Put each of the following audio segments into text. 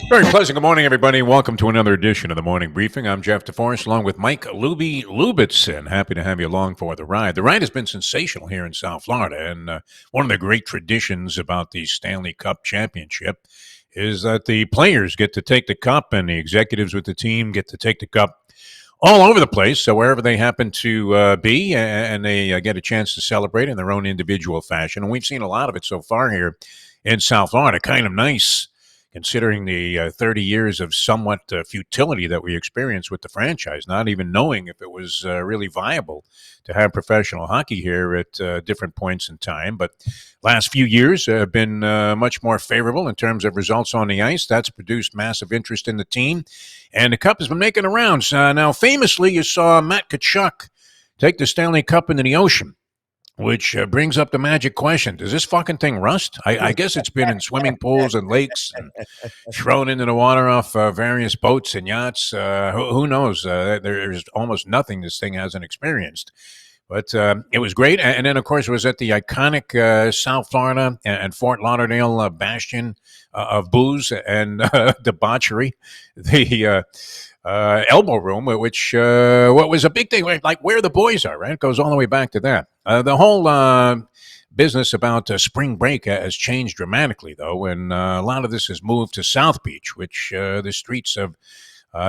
Very pleasant. Good morning, everybody. Welcome to another edition of the Morning Briefing. I'm Jeff DeForest, along with Mike Lubie. Happy to have you along for the ride. The ride has been sensational here in South Florida, and one of the great traditions about the Stanley Cup Championship is that the players get to take the cup, and the executives with the team get to take the cup all over the place, so wherever they happen to be, and they get a chance to celebrate in their own individual fashion. And we've seen a lot of it so far here in South Florida. Kind of nice, considering the 30 years of somewhat futility that we experienced with the franchise, not even knowing if it was really viable to have professional hockey here at different points in time. But last few years have been much more favorable in terms of results on the ice. That's produced massive interest in the team. And the Cup has been making the rounds. Now, famously, you saw Matt Tkachuk take the Stanley Cup into the ocean, which brings up the magic question. Does this fucking thing rust? I guess it's been in swimming pools and lakes and thrown into the water off various boats and yachts. Who knows? There's almost nothing this thing hasn't experienced. But it was great. And then, of course, it was at the iconic South Florida and Fort Lauderdale bastion of booze and debauchery. The elbow room, which what was a big thing, like where the boys are, right? It goes all the way back to that. The whole business about spring break has changed dramatically, though, and a lot of this has moved to South Beach, which the streets of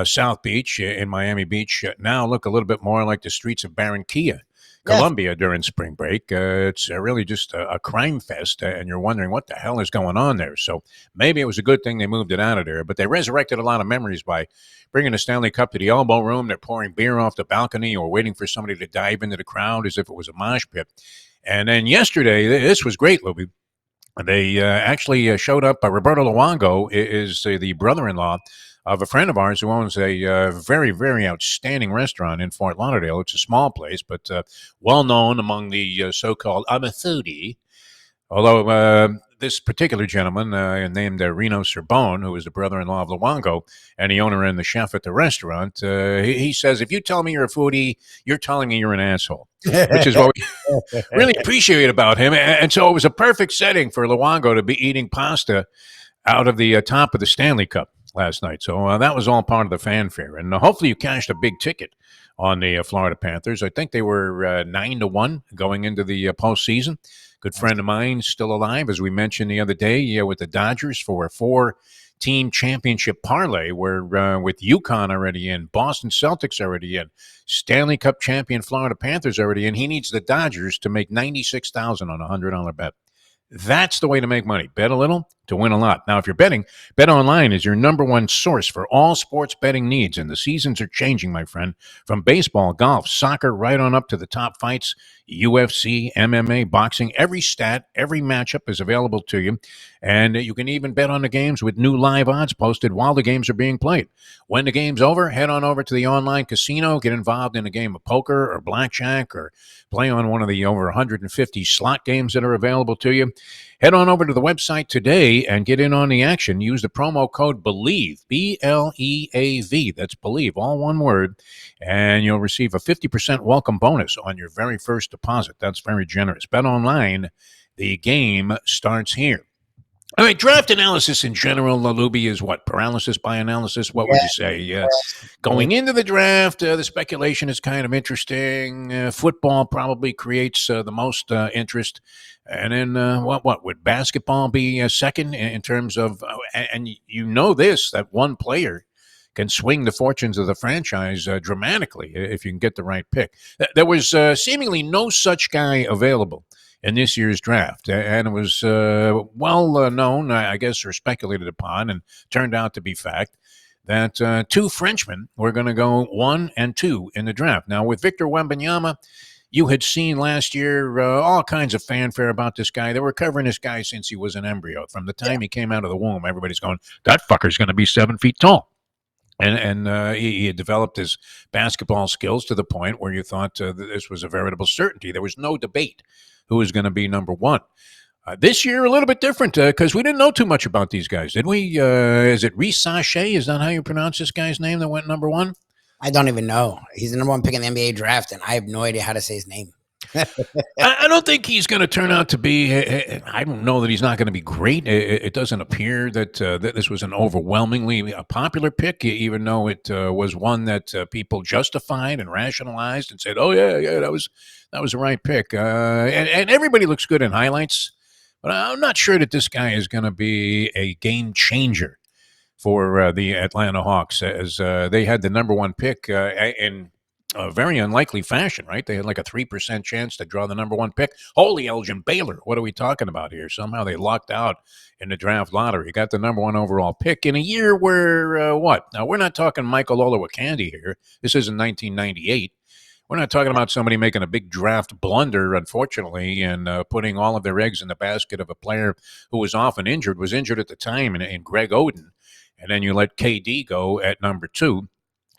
South Beach in Miami Beach now look a little bit more like the streets of Barranquilla, Colombia, during spring break. It's really just a crime fest, and you're wondering what the hell is going on there. So maybe it was a good thing they moved it out of there, but they resurrected a lot of memories by bringing the Stanley Cup to the elbow room. They're pouring beer off the balcony or waiting for somebody to dive into the crowd as if it was a mosh pit. And then yesterday, this was great, Lubie. They actually showed up. Roberto Luongo is the brother-in-law of a friend of ours who owns a very, very outstanding restaurant in Fort Lauderdale. It's a small place, but well known among the so-called I'm a foodie. Although this particular gentleman named Reno Sorbonne, who is the brother-in-law of Luongo and the owner and the chef at the restaurant, he says, if you tell me you're a foodie, you're telling me you're an asshole, which is what we really appreciate about him. And so it was a perfect setting for Luongo to be eating pasta out of the top of the Stanley Cup last night. So that was all part of the fanfare. And hopefully you cashed a big ticket on the Florida Panthers. I think they were 9-1 going into the postseason. Good friend of mine, still alive, as we mentioned the other day, with the Dodgers for a 4-team championship parlay. We're with UConn already in, Boston Celtics already in, Stanley Cup champion Florida Panthers already in. He needs the Dodgers to make $96,000 on a $100 bet. That's the way to make money. Bet a little to win a lot. Now, if you're betting, BetOnline is your number one source for all sports betting needs, and the seasons are changing, my friend. From baseball, golf, soccer, right on up to the top fights, UFC, MMA, boxing, every stat, every matchup is available to you, and you can even bet on the games with new live odds posted while the games are being played. When the game's over, head on over to the online casino, get involved in a game of poker or blackjack, or play on one of the over 150 slot games that are available to you. Head on over to the website today and get in on the action. Use the promo code BELIEVE, B-L-E-A-V. That's BELIEVE, all one word, and you'll receive a 50% welcome bonus on your very first deposit. That's very generous. Bet online, the game starts here. All right, draft analysis in general, Lubie, is what? Paralysis by analysis? What would you say? Going into the draft, the speculation is kind of interesting. Football probably creates the most interest. And then what would basketball be second in terms of, and you know this, that one player can swing the fortunes of the franchise dramatically if you can get the right pick. There was seemingly no such guy available in this year's draft, and it was well known, I guess, or speculated upon, and turned out to be fact, that two Frenchmen were going to go 1 and 2 in the draft. Now, with Victor Wembanyama, you had seen last year all kinds of fanfare about this guy. They were covering this guy since he was an embryo. From the time he came out of the womb, everybody's going, that fucker's going to be 7 feet tall. And he had developed his basketball skills to the point where you thought this was a veritable certainty. There was no debate who was going to be number one. This year, a little bit different because we didn't know too much about these guys, did we? Is it Reece Sachet? Is that how you pronounce this guy's name that went number one? I don't even know. He's the number one pick in the NBA draft, and I have no idea how to say his name. I don't think he's going to turn out to be. I don't know that he's not going to be great. It doesn't appear that this was an overwhelmingly popular pick, even though it was one that people justified and rationalized and said, "Oh yeah, that was the right pick." And everybody looks good in highlights, but I'm not sure that this guy is going to be a game changer for the Atlanta Hawks, as they had the number one pick in a very unlikely fashion, right? They had like a 3% chance to draw the number one pick. Holy Elgin Baylor, what are we talking about here? Somehow they lucked out in the draft lottery, got the number one overall pick in a year where, what? Now, we're not talking Michael Olowokandi here. This isn't 1998. We're not talking about somebody making a big draft blunder, unfortunately, and putting all of their eggs in the basket of a player who was often injured, was injured at the time, in Greg Oden. And then you let KD go at number two.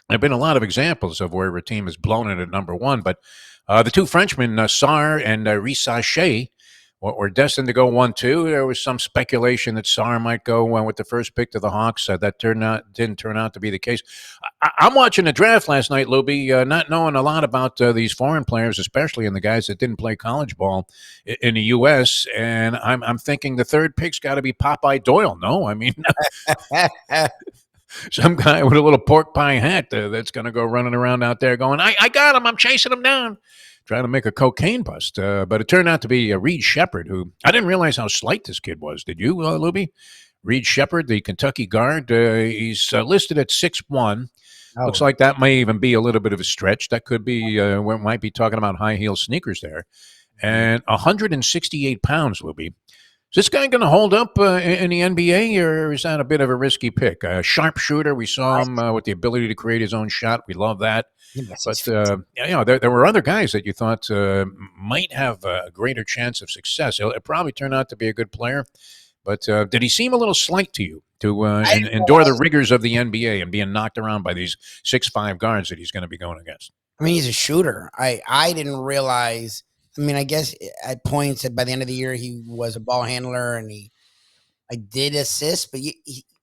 There have been a lot of examples of where a team has blown it at number one, but the two Frenchmen, Sarr and Risa Shea, were destined to go 1-2. There was some speculation that Sarr might go with the first pick to the Hawks. That didn't turn out to be the case. I'm watching the draft last night, Lubie, not knowing a lot about these foreign players, especially in the guys that didn't play college ball in the U.S., and I'm thinking the third pick's got to be Popeye Doyle. No, I mean, some guy with a little pork pie hat that's going to go running around out there going, I got him. I'm chasing him down, trying to make a cocaine bust. But it turned out to be Reed Shepard, who I didn't realize how slight this kid was. Did you, Lubie? Reed Shepard, the Kentucky guard. He's listed at 6'1". Oh. Looks like that may even be a little bit of a stretch. That could be, we might be talking about high heel sneakers there. And 168 pounds, Lubie. Is this guy going to hold up in the NBA, or is that a bit of a risky pick? A sharpshooter, we saw him with the ability to create his own shot. We love that. But there were other guys that you thought might have a greater chance of success. It probably turned out to be a good player. But did he seem a little slight to you to endure the rigors of the NBA and being knocked around by these 6'5" guards that he's going to be going against? I mean, he's a shooter. I didn't realize. I mean, I guess at points by the end of the year he was a ball handler and he did assist, but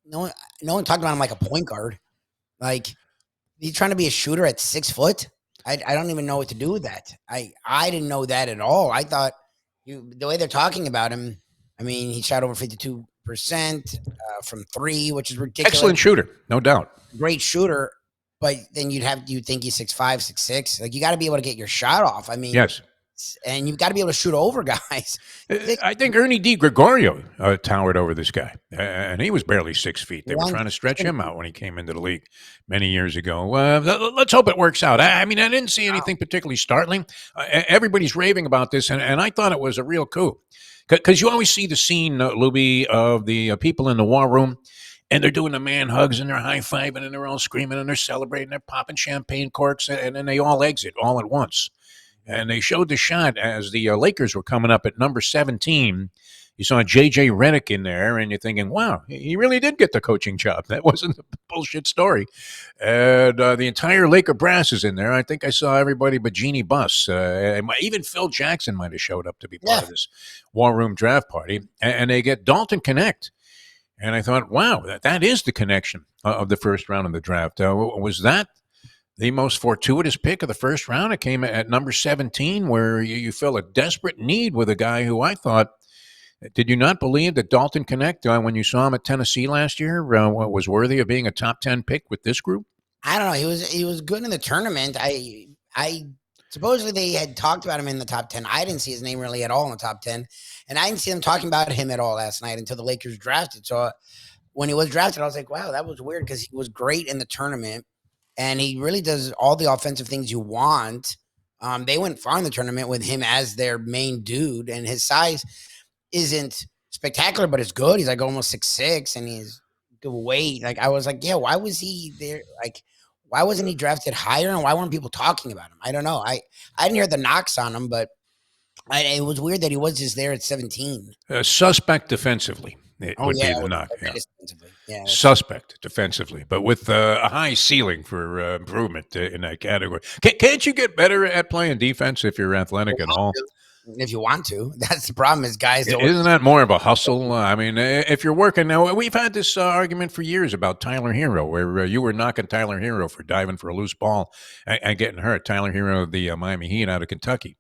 no one talked about him like a point guard. Like, he's trying to be a shooter at 6 foot. I don't even know what to do with that. I didn't know that at all. I thought the way they're talking about him. I mean, he shot over 52% from three, which is ridiculous. Excellent shooter, no doubt. Great shooter, but then you'd think he's 6'5", 6'6". Like, you got to be able to get your shot off. I mean, yes. And you've got to be able to shoot over guys. I think Ernie DiGregorio towered over this guy, and he was barely 6 feet. They were trying to stretch him out when he came into the league many years ago. Let's hope it works out. I mean, I didn't see anything particularly startling. Everybody's raving about this, and I thought it was a real coup. Because you always see the scene, Lubie, of the people in the war room, and they're doing the man hugs, and they're high-fiving, and they're all screaming, and they're celebrating, they're popping champagne corks, and then they all exit all at once. And they showed the shot as the Lakers were coming up at number 17. You saw J.J. Redick in there, and you're thinking, wow, he really did get the coaching job. That wasn't a bullshit story. And the entire Laker brass is in there. I think I saw everybody but Jeannie Buss. Even Phil Jackson might have showed up to be part of this War Room draft party. And they get Dalton Connect. And I thought, wow, that is the connection of the first round of the draft. Was that the most fortuitous pick of the first round? It came at number 17, where you feel a desperate need with a guy who I thought, did you not believe that Dalton Connect, when you saw him at Tennessee last year, was worthy of being a top 10 pick with this group? I don't know. He was good in the tournament. I supposedly they had talked about him in the top 10. I didn't see his name really at all in the top 10, and I didn't see them talking about him at all last night until the Lakers drafted. So when he was drafted, I was like, wow, that was weird, because he was great in the tournament. And he really does all the offensive things you want. They went far in the tournament with him as their main dude, and his size isn't spectacular, but it's good. He's like almost 6'6", and he's good weight. Like, I was like, yeah, why was he there? Like, why wasn't he drafted higher, and why weren't people talking about him? I don't know. I didn't hear the knocks on him, but it was weird that he was just there at 17. Suspect defensively. It would be the knock. Yeah. Suspect defensively, but with a high ceiling for improvement in that category. Can't you get better at playing defense if you're athletic at all? If you want to. That's the problem, is guys don't. Isn't that more of a hustle? I mean, if you're working now, we've had this argument for years about Tyler Hero, where you were knocking Tyler Hero for diving for a loose ball and getting hurt. Tyler Hero of the Miami Heat out of Kentucky.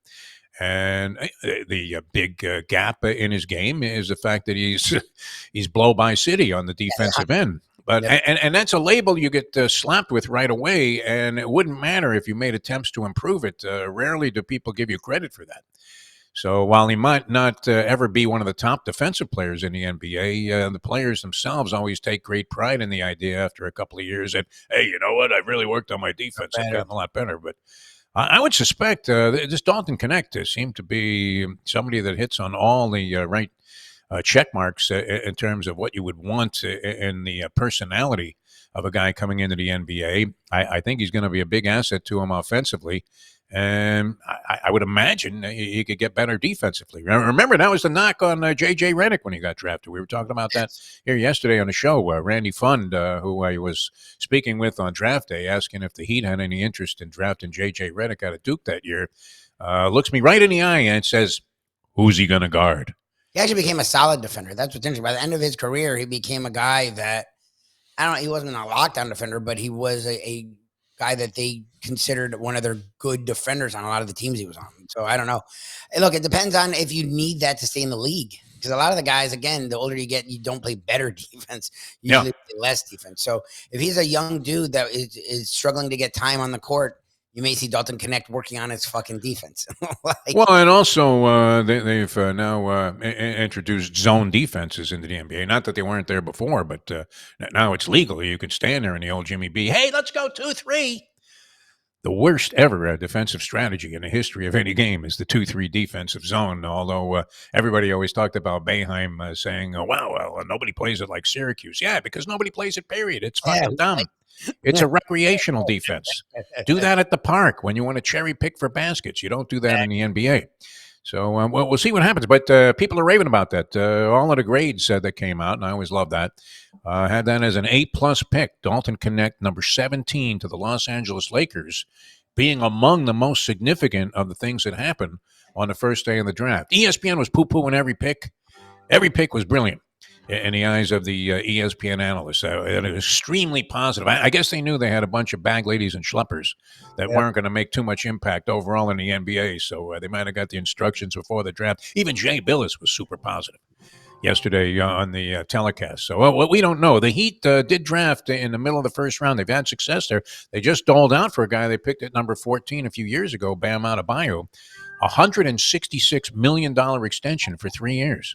And the big gap in his game is the fact that he's blow by city on the defensive end. But Yep. and that's a label you get slapped with right away, and it wouldn't matter if you made attempts to improve it. Rarely do people give you credit for that. So while he might not ever be one of the top defensive players in the NBA, the players themselves always take great pride in the idea after a couple of years that, hey, you know what? I've really worked on my defense. I've gotten a lot better. But I would suspect this Dalton Connect seemed to be somebody that hits on all the right check marks in terms of what you would want in the personality of a guy coming into the NBA. I think he's going to be a big asset to him offensively. And I would imagine he could get better defensively. Remember, that was the knock on J.J. Redick when he got drafted. We were talking about that here yesterday on the show. Randy Fund, who I was speaking with on draft day, asking if the Heat had any interest in drafting J.J. Redick out of Duke that year, looks me right in the eye and says, who's he going to guard? He actually became a solid defender. That's what's interesting. By the end of his career, he became a guy that, I don't know, he wasn't a lockdown defender, but he was a guy that they considered one of their good defenders on a lot of the teams he was on. So I don't know. Hey, look, it depends on if you need that to stay in the league. Because a lot of the guys, again, the older you get, you don't play better defense. You usually play less defense. So if he's a young dude that is struggling to get time on the court, you may see Dalton Connect working on his fucking defense. Well, and also they've now introduced zone defenses into the NBA. Not that they weren't there before, but now it's legal. You could stand there in the old Jimmy B. Hey, let's go 2-3. The worst ever defensive strategy in the history of any game is the 2-3 defensive zone. Although everybody always talked about Boeheim saying, wow, nobody plays it like Syracuse. Yeah, because nobody plays it, period. It's fucking dumb. It's a recreational defense. Do that at the park when you want to cherry pick for baskets. You don't do that in the NBA. So we'll see what happens. But people are raving about that. All of the grades that came out, and I always love that, had that as an A-plus pick. Dalton Connect, number 17 to the Los Angeles Lakers, being among the most significant of the things that happened on the first day of the draft. ESPN was poo-pooing every pick. Every pick was brilliant in the eyes of the ESPN analysts. Extremely positive. I guess they knew they had a bunch of bag ladies and schleppers that weren't going to make too much impact overall in the NBA, so they might have got the instructions before the draft. Even Jay Billis was super positive yesterday on the telecast. So we don't know. The Heat did draft in the middle of the first round. They've had success there. They just doled out for a guy they picked at number 14 a few years ago, Bam Adebayo, $166 million extension for 3 years.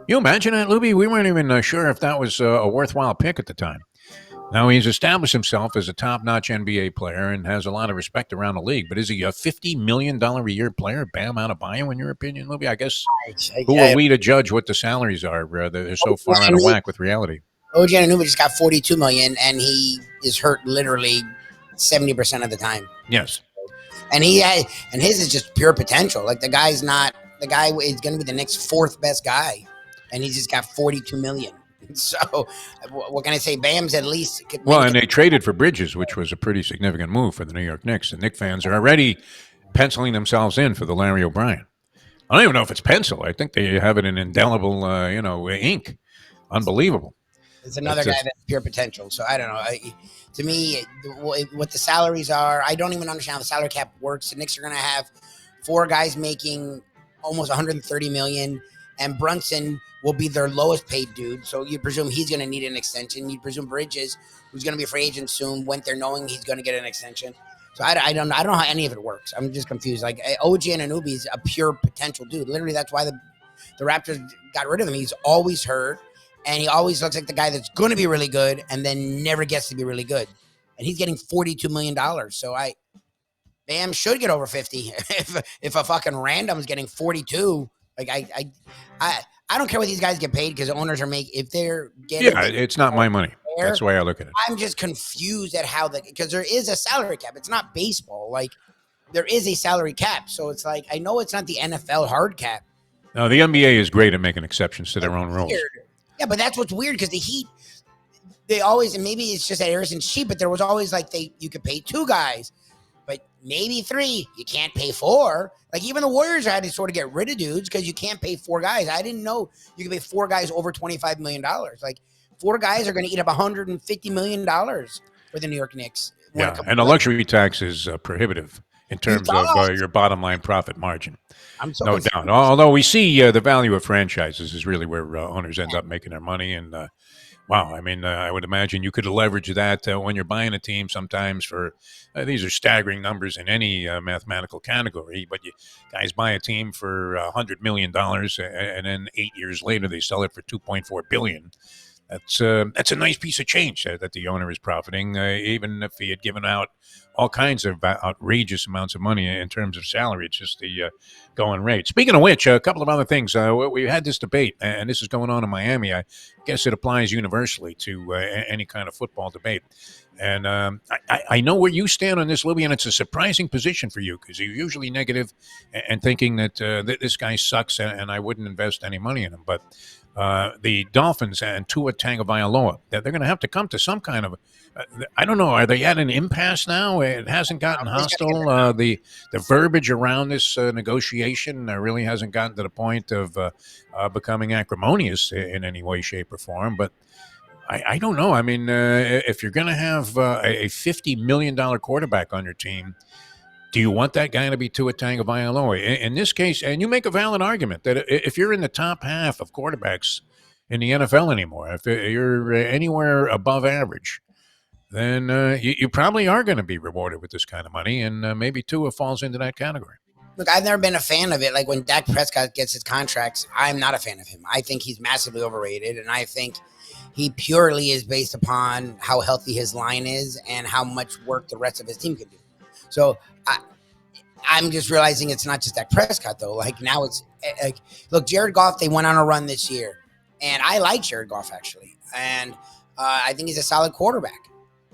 You imagine that, Lubie? We weren't even sure if that was a worthwhile pick at the time. Now, he's established himself as a top-notch NBA player and has a lot of respect around the league. But is he a $50 million a year player, Bam Adebayo, in your opinion, Lubie? I guess who are we to judge what the salaries are? They're so far out of whack with reality. OG Anunoby just got $42 million, and he is hurt literally 70% of the time. Yes. And his is just pure potential. Like, the guy is going to be the next fourth best guy. And he just got $42 million. So what can I say? Bam's at least. Well, and they traded for Bridges, which was a pretty significant move for the New York Knicks. The Knicks fans are already penciling themselves in for the Larry O'Brien. I don't even know if it's pencil. I think they have it in indelible, ink. Unbelievable. It's another guy that's pure potential. So I don't know. To me, what the salaries are, I don't even understand how the salary cap works. The Knicks are going to have 4 guys making almost $130 million, and Brunson will be their lowest paid dude. So you presume he's going to need an extension. You presume Bridges, who's going to be a free agent soon, went there knowing he's going to get an extension. So I don't know how any of it works. I'm just confused. Like, OG Anunoby is a pure potential dude. Literally, that's why the Raptors got rid of him. He's always hurt, and he always looks like the guy that's going to be really good and then never gets to be really good. And he's getting $42 million. So Bam should get over 50. If a fucking random's getting 42, like I don't care what these guys get paid, because the owners are if they're getting. Yeah, it's not my money. That's the way I look at it. I'm just confused at how because there is a salary cap. It's not baseball. Like, there is a salary cap. So it's like, I know it's not the NFL hard cap. No, the NBA is great at making exceptions to their own rules. Yeah, but that's what's weird, because the Heat, they always, and maybe it's just that Harrison's cheap, but there was always like you could pay 2 guys, but maybe 3. You can't pay 4. Like, even the Warriors had to sort of get rid of dudes because you can't pay 4 guys. I didn't know you could pay 4 guys over $25 million. Like, 4 guys are going to eat up $150 million for the New York Knicks. Yeah, and the luxury tax is prohibitive in He terms of does. your bottom line profit margin. I'm so No confused. doubt. Although we see the value of franchises is really where owners end up making their money. And wow, I mean, I would imagine you could leverage that when you're buying a team sometimes for these are staggering numbers in any mathematical category. But you guys buy a team for $100 million, and then 8 years later they sell it for $2.4 billion. That's a nice piece of change that the owner is profiting, even if he had given out all kinds of outrageous amounts of money in terms of salary. It's just the going rate. Speaking of which, a couple of other things. We had this debate, and this is going on in Miami. I guess it applies universally to any kind of football debate. And I know where you stand on this, Lubie, and it's a surprising position for you because you're usually negative and thinking that this guy sucks and I wouldn't invest any money in him. But the Dolphins and Tua Tagovailoa, they're going to have to come to some kind of, I don't know, are they at an impasse now? It hasn't gotten hostile. The verbiage around this negotiation really hasn't gotten to the point of becoming acrimonious in any way, shape, or form. But I don't know. I mean, if you're going to have a $50 million quarterback on your team, do you want that guy to be Tua Tagovailoa? In this case, and you make a valid argument that if you're in the top half of quarterbacks in the NFL anymore, if you're anywhere above average, then you probably are going to be rewarded with this kind of money, and maybe Tua falls into that category. Look, I've never been a fan of it. Like when Dak Prescott gets his contracts, I'm not a fan of him. I think he's massively overrated, and I think he purely is based upon how healthy his line is and how much work the rest of his team can do. So I'm just realizing it's not just Dak Prescott, though. Like now it's like, look, Jared Goff, they went on a run this year, and I like Jared Goff, actually. And I think he's a solid quarterback,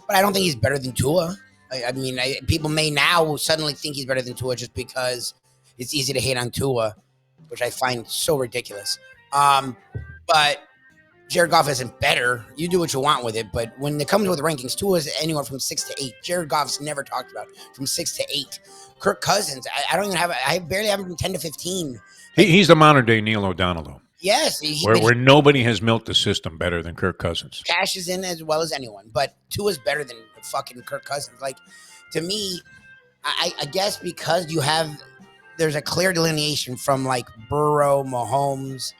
but I don't think he's better than Tua. I mean, people may now suddenly think he's better than Tua just because it's easy to hate on Tua, which I find so ridiculous. But Jared Goff isn't better. You do what you want with it, but when it comes with rankings, Tua is anywhere from 6 to 8. Jared Goff's never talked about from 6 to 8. Kirk Cousins, I don't even have. I barely have him from 10 to 15. He's the modern day Neil O'Donnell, though. Yes, where nobody has milked the system better than Kirk Cousins. Cash is in as well as anyone, but Tua's better than fucking Kirk Cousins. Like, to me, I guess because there's a clear delineation from like Burrow, Mahomes.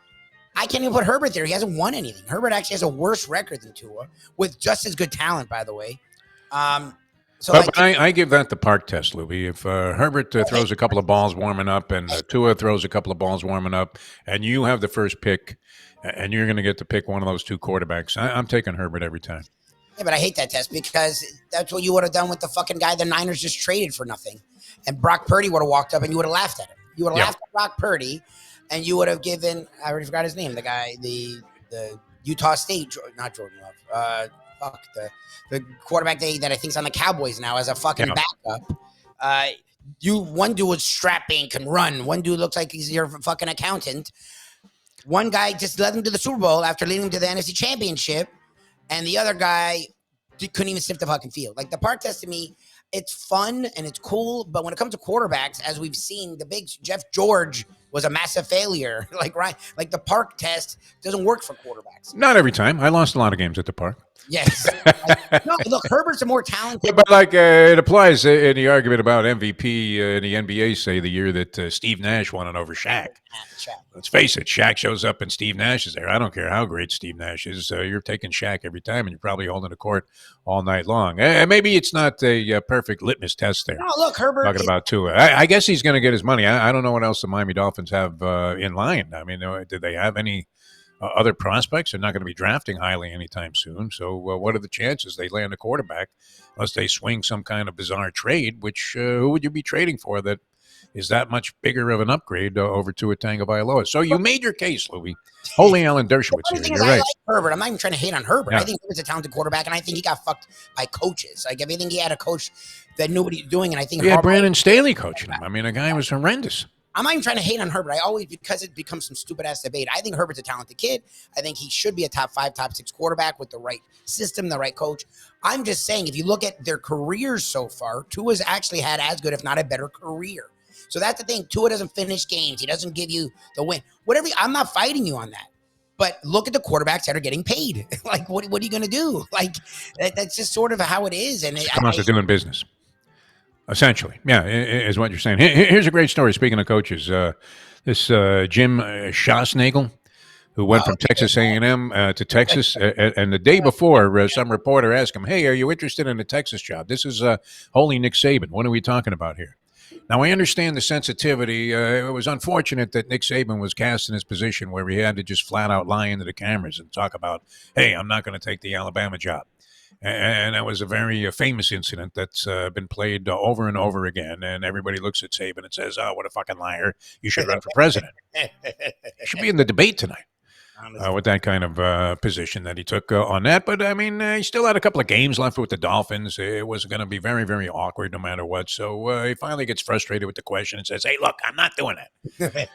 I can't even put Herbert there. He hasn't won anything. Herbert actually has a worse record than Tua with just as good talent, by the way. But I give that the park test, Lubie. If Herbert throws a couple of balls warming up and Tua throws a couple of balls warming up and you have the first pick and you're going to get to pick one of those two quarterbacks, I'm taking Herbert every time. Yeah, but I hate that test because that's what you would have done with the fucking guy the Niners just traded for nothing. And Brock Purdy would have walked up and you would have laughed at him. You would have laughed at Brock Purdy and you would have given, I already forgot his name, the guy, the Utah State, not Jordan Love, the quarterback that I think is on the Cowboys now as a fucking backup. One dude was strapping, can run. One dude looks like he's your fucking accountant. One guy just led him to the Super Bowl after leading him to the NFC Championship, and the other guy couldn't even sniff the fucking field. Like the park test to me, it's fun and it's cool, but when it comes to quarterbacks, as we've seen, the big Jeff George was a massive failure. Like the park test doesn't work for quarterbacks. Not every time. I lost a lot of games at the park. Yes. No, look, Herbert's a more talented. But like it applies in the argument about MVP in the NBA, say the year that Steve Nash won it over Shaq. Let's face it, Shaq shows up and Steve Nash is there. I don't care how great Steve Nash is. You're taking Shaq every time and you're probably holding the court all night long. Maybe it's not a perfect litmus test there. No, look, Herbert. Talking about Tua. I guess he's going to get his money. I don't know what else the Miami Dolphins have in line. I mean, did they have any other prospects? They're not going to be drafting highly anytime soon. So what are the chances they land a quarterback unless they swing some kind of bizarre trade, which who would you be trading for that is that much bigger of an upgrade over to a Tagovailoa? So you made your case, Louie. Holy Alan Dershowitz here. You're right. I like Herbert. I'm not even trying to hate on Herbert. Yeah. I think he was a talented quarterback, and I think he got fucked by coaches. Like, I think he had a coach that knew what he was doing, and I think he had Brandon Staley coaching him. I mean, the guy was horrendous. I'm not even trying to hate on Herbert. Because it becomes some stupid-ass debate. I think Herbert's a talented kid. I think he should be a top 5, top 6 quarterback with the right system, the right coach. I'm just saying, if you look at their careers so far, Tua's actually had as good, if not a better career. So that's the thing. Tua doesn't finish games. He doesn't give you the win. Whatever. I'm not fighting you on that. But look at the quarterbacks that are getting paid. Like, what are you going to do? Like, that's just sort of how it is. And it comes to doing business. Essentially, yeah, is what you're saying. Here's a great story. Speaking of coaches, this Jim Schosnagel, who went Oh, from Texas A&M to Texas, and the day before, some reporter asked him, "Hey, are you interested in a Texas job?" This is holy Nick Saban. What are we talking about here? Now, I understand the sensitivity. It was unfortunate that Nick Saban was cast in his position where he had to just flat out lie into the cameras and talk about, "Hey, I'm not going to take the Alabama job." And that was a very famous incident that's been played over and over again. And everybody looks at Saban and says, "Oh, what a fucking liar! You should run for president. You should be in the debate tonight." honestly. With that kind of position that he took on that. But I mean, he still had a couple of games left with the Dolphins. It was going to be very, very awkward no matter what. So he finally gets frustrated with the question and says, "Hey, look, I'm not doing it."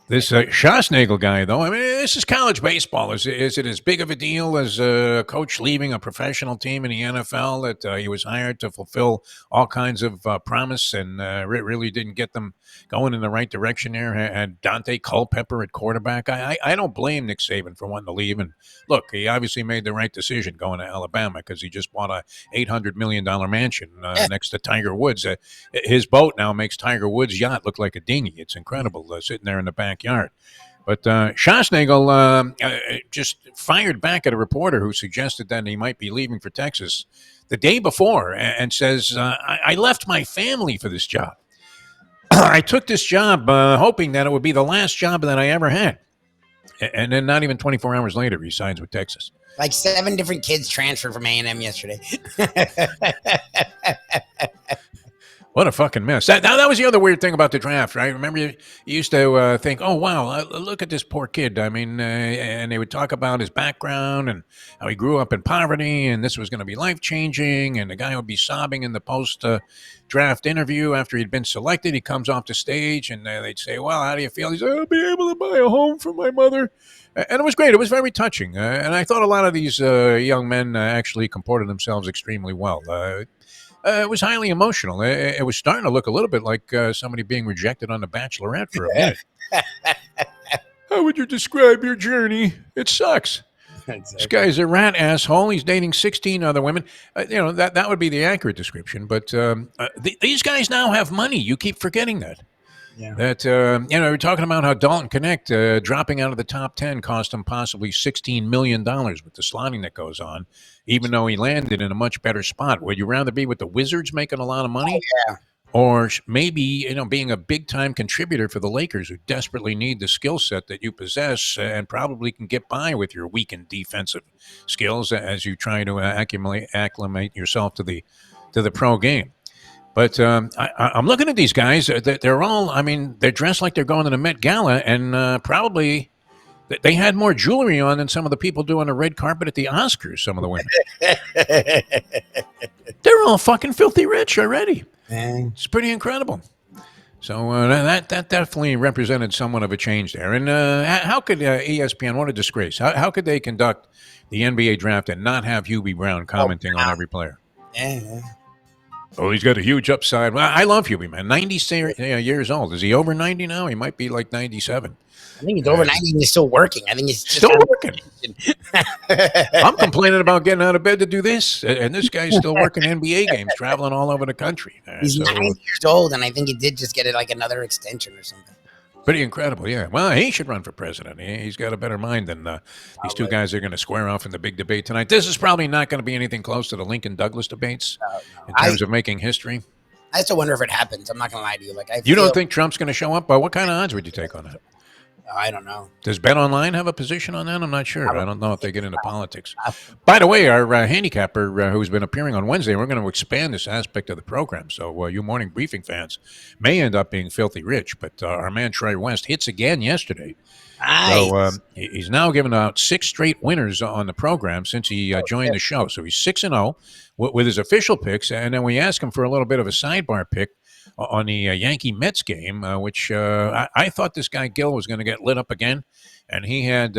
This Schosnagel guy, though, I mean, this is college baseball. Is it as big of a deal as a coach leaving a professional team in the NFL that he was hired to fulfill all kinds of promise and really didn't get them going in the right direction there? Had Dante Culpepper at quarterback. I don't blame Nick Saban for wanting to leave. And look, he obviously made the right decision going to Alabama because he just bought a $800 million mansion next to Tiger Woods. His boat now makes Tiger Woods' yacht look like a dinghy. It's incredible sitting there in the backyard. But Schosnagel just fired back at a reporter who suggested that he might be leaving for Texas the day before and says, I left my family for this job. I took this job hoping that it would be the last job that I ever had. And then not even 24 hours later, he signs with Texas. Like 7 different kids transferred from A&M yesterday. What a fucking mess. That was the other weird thing about the draft, right? Remember, you used to think, oh, wow, look at this poor kid. I mean, and they would talk about his background and how he grew up in poverty and this was going to be life-changing. And the guy would be sobbing in the post-draft interview after he'd been selected. He comes off the stage and they'd say, well, how do you feel? He said, I'll be able to buy a home for my mother. And it was great. It was very touching. And I thought a lot of these young men actually comported themselves extremely well. It was highly emotional. It was starting to look a little bit like somebody being rejected on The Bachelorette for a minute. How would you describe your journey? It sucks. Exactly. This guy's a rat asshole. He's dating 16 other women. That would be the accurate description. But these guys now have money. You keep forgetting that. Yeah. That we're talking about how Dalton Connect dropping out of the top 10 cost him possibly $16 million with the slotting that goes on, even though he landed in a much better spot. Would you rather be with the Wizards making a lot of money, or maybe being a big time contributor for the Lakers, who desperately need the skill set that you possess and probably can get by with your weakened defensive skills as you try to acclimate yourself to the pro game? But I'm looking at these guys. They're all, I mean, they're dressed like they're going to the Met Gala, and probably they had more jewelry on than some of the people doing the red carpet at the Oscars, some of the women. They're all fucking filthy rich already. It's pretty incredible. So that definitely represented somewhat of a change there. And how could ESPN, what a disgrace, how could they conduct the NBA draft and not have Hubie Brown commenting on every player? Yeah. Oh, he's got a huge upside. Well, I love Hubie, man. 90 years old. Is he over 90 now? He might be like 97. I think he's over 90 and he's still working. I think he's still working. I'm complaining about getting out of bed to do this, and this guy's still working NBA games, traveling all over the country. He's 90 years old, and I think he did just get it like another extension or something. Pretty incredible, yeah. Well, he should run for president. He's got a better mind than these two guys are going to square off in the big debate tonight. This is probably not going to be anything close to the Lincoln-Douglas debates in terms of making history. I still wonder if it happens. I'm not going to lie to you. You don't think Trump's going to show up? What kind of odds would you take on that? I don't know. Does Bet Online have a position on that? I'm not sure. I don't know if they get into politics. By the way, our handicapper who's been appearing on Wednesday, we're going to expand this aspect of the program. So you morning briefing fans may end up being filthy rich. But our man Troy West hits again yesterday. Nice. So he's now given out 6 straight winners on the program since he joined the show. So he's 6-0 with his official picks. And then we asked him for a little bit of a sidebar pick on the Yankee-Mets game, which I thought this guy Gill was going to get lit up again. And he had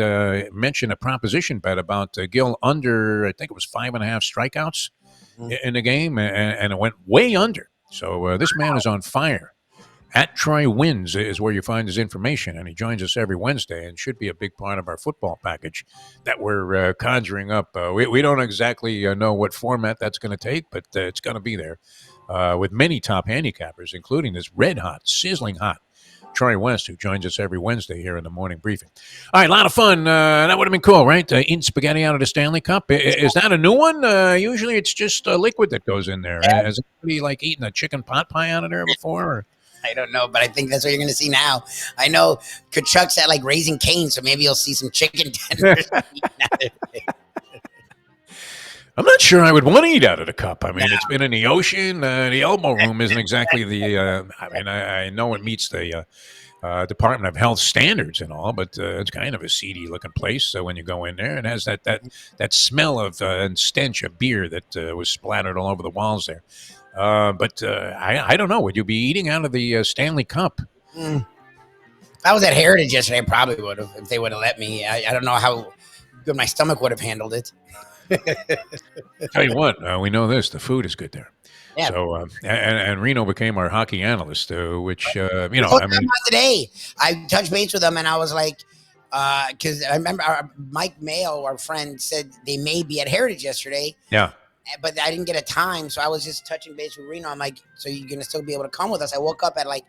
mentioned a proposition bet about Gill under, I think it was 5.5 strikeouts in the game, and it went way under. So this man is on fire. At Troy Wins is where you find his information, and he joins us every Wednesday and should be a big part of our football package that we're conjuring up. We don't exactly know what format that's going to take, but it's going to be there. with many top handicappers, including this red hot, sizzling hot Troy West, who joins us every Wednesday here in the morning briefing. All right, a lot of fun. That would have been cool, right? Eating spaghetti out of the Stanley Cup. Is that a new one? Usually it's just liquid that goes in there. Has anybody like eaten a chicken pot pie out of there before? Or? I don't know, but I think that's what you're going to see now. I know Kachuk's at like Raising Cane, so maybe you'll see some chicken tenders. I'm not sure I would want to eat out of the cup. I mean, it's been in the ocean. The elbow room isn't exactly the. I know it meets the Department of Health standards and all, but it's kind of a seedy looking place. So when you go in there, it has that smell of and stench of beer that was splattered all over the walls there. But I don't know. Would you be eating out of the Stanley Cup? If I was at Heritage yesterday, I probably would have if they would have let me. I don't know how good my stomach would have handled it. Tell you what, we know this: the food is good there. Yeah. So, and Reno became our hockey analyst, which I mean, today I touched base with them, and I was like, because I remember Mike Mayo, our friend, said they may be at Heritage yesterday. Yeah. But I didn't get a time, so I was just touching base with Reno. I'm like, so you're gonna still be able to come with us? I woke up at like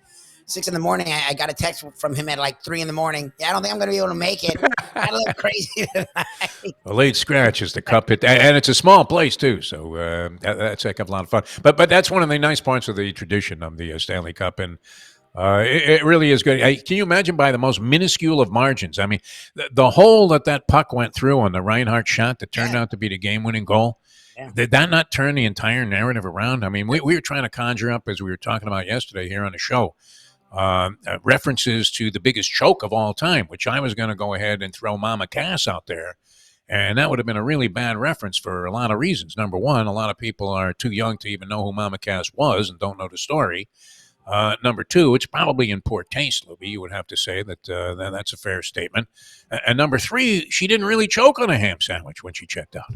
6 a.m. I got a text from him at like 3 a.m. Yeah, I don't think I'm gonna be able to make it. I look crazy tonight. A late scratch is the cup hit, and it's a small place too, so that's a heck of a lot of fun. But that's one of the nice parts of the tradition of the Stanley Cup, and it really is good. Can you imagine by the most minuscule of margins? I mean, the hole that puck went through on the Reinhardt shot that turned out to be the game-winning goal. Yeah. Did that not turn the entire narrative around? I mean, we were trying to conjure up, as we were talking about yesterday here on the show, references to the biggest choke of all time, which I was going to go ahead and throw Mama Cass out there. And that would have been a really bad reference for a lot of reasons. Number one, a lot of people are too young to even know who Mama Cass was and don't know the story. Number two, it's probably in poor taste, Lubie. You would have to say that that's a fair statement. And number three, she didn't really choke on a ham sandwich when she checked out.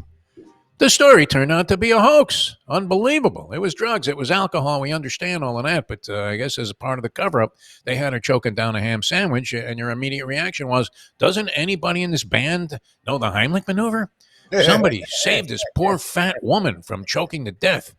The story turned out to be a hoax. Unbelievable. It was drugs. It was alcohol. We understand all of that. But I guess as a part of the cover-up, they had her choking down a ham sandwich. And your immediate reaction was, doesn't anybody in this band know the Heimlich maneuver? Somebody saved this poor fat woman from choking to death.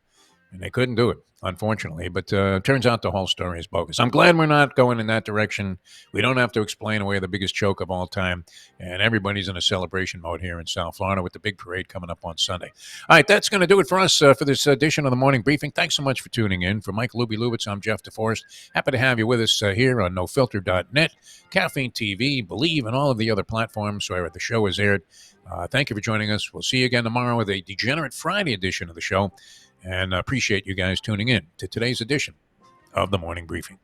And they couldn't do it, unfortunately. But turns out the whole story is bogus. I'm glad we're not going in that direction. We don't have to explain away the biggest choke of all time. And everybody's in a celebration mode here in South Florida with the big parade coming up on Sunday. All right, that's going to do it for us for this edition of the Morning Briefing. Thanks so much for tuning in. For Mike Lubie Lubitz, I'm Jeff DeForest. Happy to have you with us here on NoFilter.net, Caffeine TV, Believe, and all of the other platforms where the show is aired. Thank you for joining us. We'll see you again tomorrow with a Degenerate Friday edition of the show. And appreciate you guys tuning in to today's edition of the Morning Briefing.